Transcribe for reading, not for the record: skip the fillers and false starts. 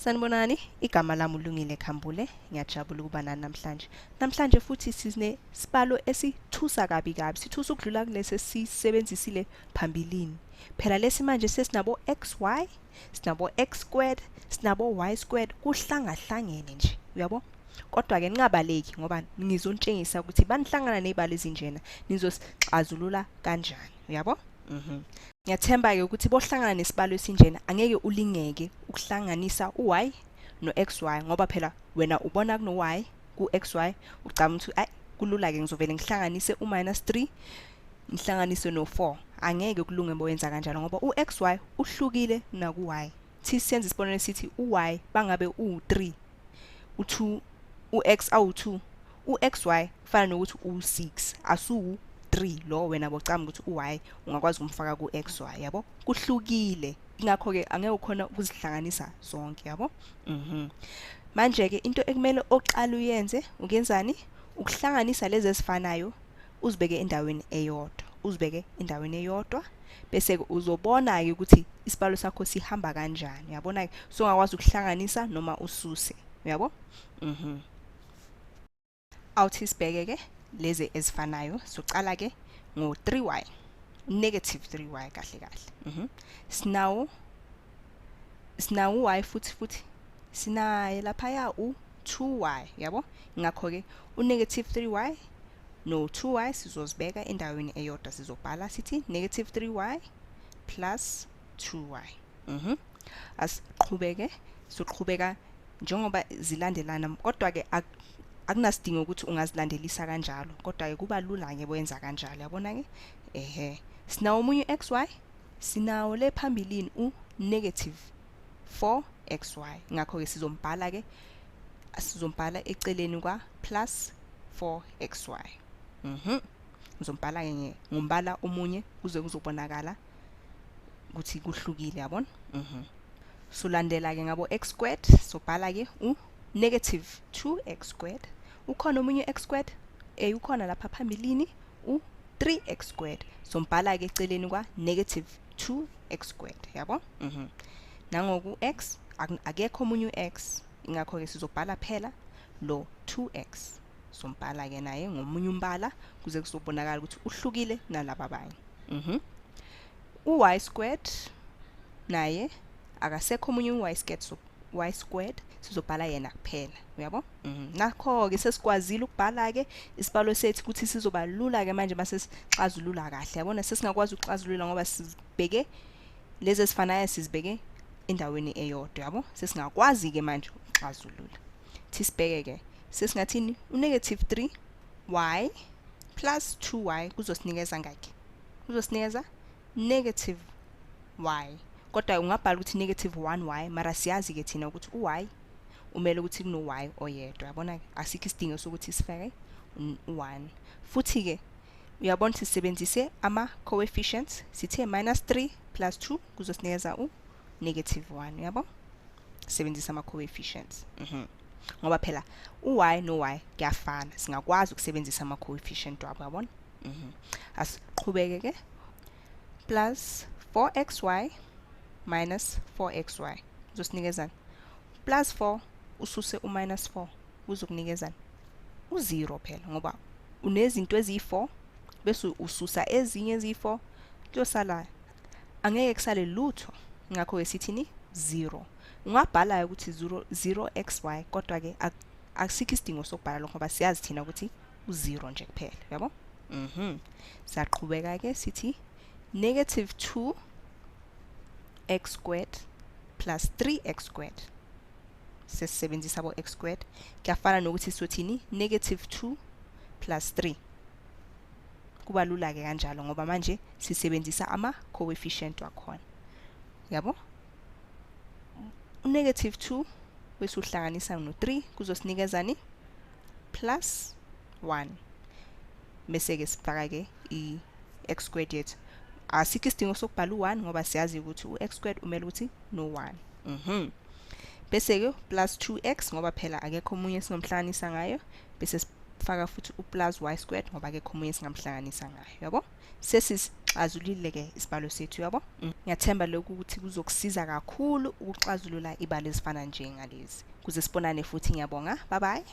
Sanibonani, igama lami uLungile Khambule, ngiyajabula ukuba nani namhlanje. Namhlanje futhi sizine sibalo esithusa kabi kabi, sithusa ukudlula kulesi sisebenzisile phambilini. Phela lesi manje sesinabo xy, sinabo x squared, sinabo y squared, kuhlangahlangene nje, uyabo? Kodwa ke ningabaleki ngoba ngizontshengisa ukuthi banihlangana nezibalo ezinjena, nizosixazulula kanjani, uyabo? Ngiyathemba ke ukuthi bohlangana nesibalo esinjena angeke ulingeke ukuhlanganisa uy no xy ngoba phela wena ubona kuno y ku xy ucabanga ukuthi ay kulula ke ngizovela ngihlanganise u-3 ngihlanganise no4 angeke kulunge boyenza kanjalo ngoba u-xy uhlukile naku y. Thi senze isibonelo sithi uy bangabe u3 u2 u-x awu2 u-xy kufana nokuthi u6 asu 3 lo wena bocabanga ukuthi uy ungakwazi kumfaka ku xy yabo kuhlukile ingakho ke angeke ukhona ukuzihlanganisa zonke yabo. Manje ke into ekumele oqala uyenze ukenzani ukuhlanganisa lezi ezifanayo uzibeke endaweni eyodwa bese ke uzobona ke ukuthi isibalo sakho sihamba kanjani yabona ke so ungakwazi ukuhlanganisa noma ususe yabo. Awuthi sibheke ke lezi ezifanayo soqala ke ngo 3y negative 3y kahle kahle. Sinawo y futhi sinaye lapha ya u2y yabo ngakho ke u-negative 3y no 2y sizozibeka endaweni eyodwa sizobhala sithi negative 3y plus 2y. Asiqhubeke soqhubeka njengoba zilandelana kodwa ke akunasidingo ukuthi ungazilandelisa kanjalo kodwa ke kuba lula ke boyenza kanjalo yabona ke sinawo umunye xy sinawo le phambilini u-negative 4xy ngakho ke sizombhala eceleni kwa plus 4xy. Ngizombhala ke ngombala omunye kuze kuzobonakala ukuthi kuhlukile yabona. So landela ke ngabo x squared sobhala ke negative 2x squared ukhona omunye x squared ukhona lapha phambilini u3x squared sombhala ke eceleni kwa negative 2x squared yabo. Nangoku x akekho omunye x ingakho ke sizobhala phela lo 2x sombhala ke naye ngomunye umbala kuze kuzobonakala ukuthi uhlukile nalabo abanye. U-y squared naye akasekho omunye u-y squared so y squared sizobhala yena kuphela uyabo. Nakho ke sesikwazile ukubhala ke isibalo sethu ukuthi sizoba lula ke manje mase sixazulula kahle yabona sesingakwazi ukuxazulula ngoba sizibheke lezi ezifanayo sizibeke endaweni eyodwa yabo sesingakwazi ke manje ukuxazulula. Thi sibheke ke sesingathini u-negative 3y plus 2y kuzosinikeza ngakhe kuzosinikeza negative y kodwa ungabhala ukuthi negative 1y mara siyazi ke thina ukuthi uy umele ukuthi kuno y oyedwa yabona ke asikho isidingo sokuthi sifake u1 futhi ke uyabona sisebenzise ama coefficients sithe -3 plus 2 kuzosinikeza u-negative 1 yabo sebenzisa ama coefficients. Ngoba phela uy no y kuyafana singakwazi ukusebenzisa ama coefficient wabo yabona. Asiqhubeke ke plus 4xy minus 4xy uzosinikeza plus 4 ususe u-minus 4 uzokunikeza u0 phela ngoba unezinto eziyi4 bese ususa ezinye eziyi4 kuyosala angeke kusale lutho ngakho ke sithini 0 ungabhala ukuthi 0xy kodwa ke asikho isidingo sokubhala lokho ngoba siyazi thina ukuthi u0 nje kuphela yabo. Siyaqhubeka ke sithi negative 2x squared plus 3x squared sesebenzisa abo x squared kuyafana nokuthi sothini negative 2 plus 3 kuba lula ke kanjalo ngoba manje sisebenzisa ama coefficient wakhona yabo. Negative 2 bese uhlanganisa no3 kuzosinikeza plus 1 bese ke sifaka ke i-x squared yethu asikho isidingo sokubhala u1 ngoba siyazi ukuthi u-x squared umele ukuthi no1. Bese ke plus 2x ngoba phela akekho omunye sinomhlanganisa ngayo bese sifaka futhi u plus y squared ngoba akekho omunye singamhlanganisa ngayo yabo. sixazulule-ke isibalo sethu yabo. Ngiyathemba lokhu ukuthi kuzokusiza kakhulu ukuxazulula ibalo ezifana njengalezi. Kuze sibonane futhi, ngiyabonga. Bye bye.